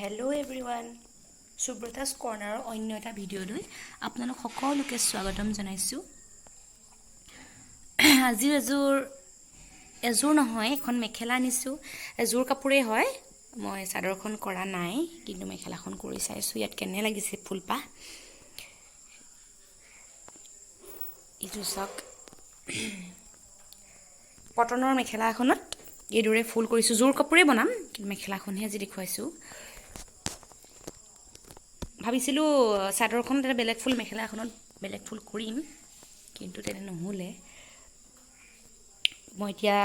Hello' everyone, সুব্ৰতাছ কৰ্ণাৰৰ অন্য এটা ভিডিঅ'লৈ আপোনালোক সকলোকে স্বাগতম জনাইছোঁ। আজি এযোৰ নহয়, এখন মেখেলা আনিছোঁ। এযোৰ কাপোৰেই হয়। মই চাদৰখন কৰা নাই, কিন্তু মেখেলাখন কৰি চাইছোঁ। ইয়াত কেনে লাগিছে ফুলপাহ এইটো চাওক। কটনৰ মেখেলা এখনত এইদৰে ফুল কৰিছোঁ। যোৰ কাপোৰেই বনাম, কিন্তু মেখেলাখনহে আজি দেখুৱাইছোঁ। ভাবিছিলোঁ চাদৰখনত এটা বেলেগ ফুল, মেখেলা এখনত বেলেগ ফুল কৰিম, কিন্তু তেনে নহ'লে। মই এতিয়া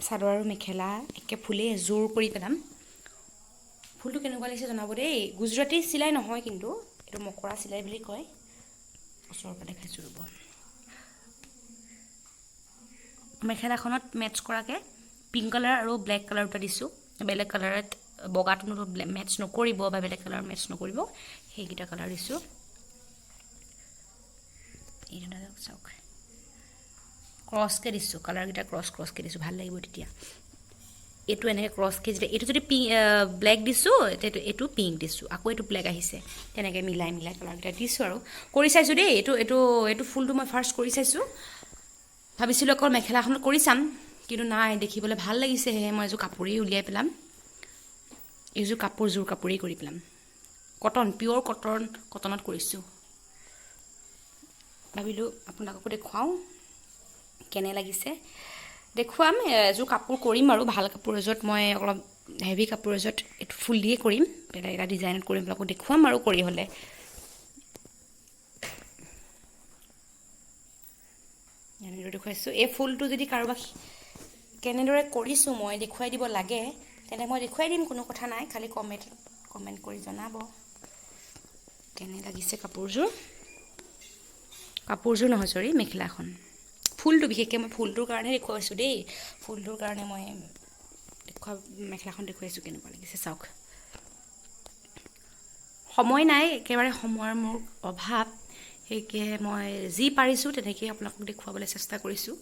চাদৰ আৰু মেখেলা একে ফুলেই এযোৰ কৰি পেলাম। ফুলটো কেনেকুৱা লাগিছে জনাব দেই। গুজৰাটী চিলাই নহয়, কিন্তু এইটো মকৰা চিলাই বুলি কয়। ওচৰৰ পৰা দেখাইছোঁ ৰ'ব। মেখেলাখনত মেটচ কৰাকৈ পিংক কালাৰ আৰু ব্লেক কালাৰ দুটা দিছোঁ। বেলেগ কালাৰত বগাটো মেটচ নকৰিব বা বেলেগ কালাৰ মেটচ নকৰিব, সেইকেইটা কালাৰ দিছোঁ। এই দুটা চাওক, ক্ৰছকৈ দিছোঁ। কালাৰকেইটা ক্ৰছকৈ দিছোঁ, ভাল লাগিব তেতিয়া। এইটো এনেকৈ ক্ৰছকৈ যেতিয়া এইটো যদি ব্লেক দিছোঁ, এইটো পিংক দিছোঁ, আকৌ এইটো ব্লেক আহিছে, তেনেকৈ মিলাই কালাৰকেইটা দিছোঁ আৰু কৰি চাইছোঁ দেই। এইটো ফুলটো মই ফাৰ্ষ্ট কৰি চাইছোঁ। ভাবিছিলোঁ অকল মেখেলাখনত কৰি চাম, কিন্তু নাই, দেখিবলৈ ভাল লাগিছে। সেয়ে মই এযোৰ কাপোৰেই উলিয়াই পেলাম। এইযোৰ যোৰ কাপোৰেই কৰি পেলাম। কটন, পিয়'ৰ কটনত কৰিছোঁ। ভাবিলোঁ আপোনালোককো দেখুৱাওঁ কেনে লাগিছে। দেখুৱাম, এযোৰ কাপোৰ কৰিম আৰু ভাল কাপোৰ এযোৰত, মই অলপ হেভি কাপোৰ এযোৰত এইটো ফুল দিয়ে কৰিম, বেলেগ এটা ডিজাইনত কৰিম, আপোনালোকক দেখুৱাম আৰু কৰি হ'লে। এনেদৰে দেখুৱাইছোঁ। এই ফুলটো যদি কাৰোবাক কেনেদৰে কৰিছোঁ মই দেখুৱাই দিব লাগে, তেন্তে মই দেখুৱাই দিম, কোনো কথা নাই। খালি কমেণ্ট কৰি জনাব কেনে লাগিছে কাপোৰযোৰ নহয়, চৰি, মেখেলাখন। ফুলটো বিশেষকৈ মই ফুলটোৰ কাৰণে দেখুৱাইছোঁ দেই। ফুলটোৰ কাৰণে মই মেখেলাখন দেখুৱাইছোঁ কেনেকুৱা লাগিছে চাওক। সময় নাই, একেবাৰে সময়ৰ মোৰ অভাৱ। সেইকে মই যি পাৰিছোঁ তেনেকেই আপোনালোকক দেখুৱাবলৈ চেষ্টা কৰিছোঁ।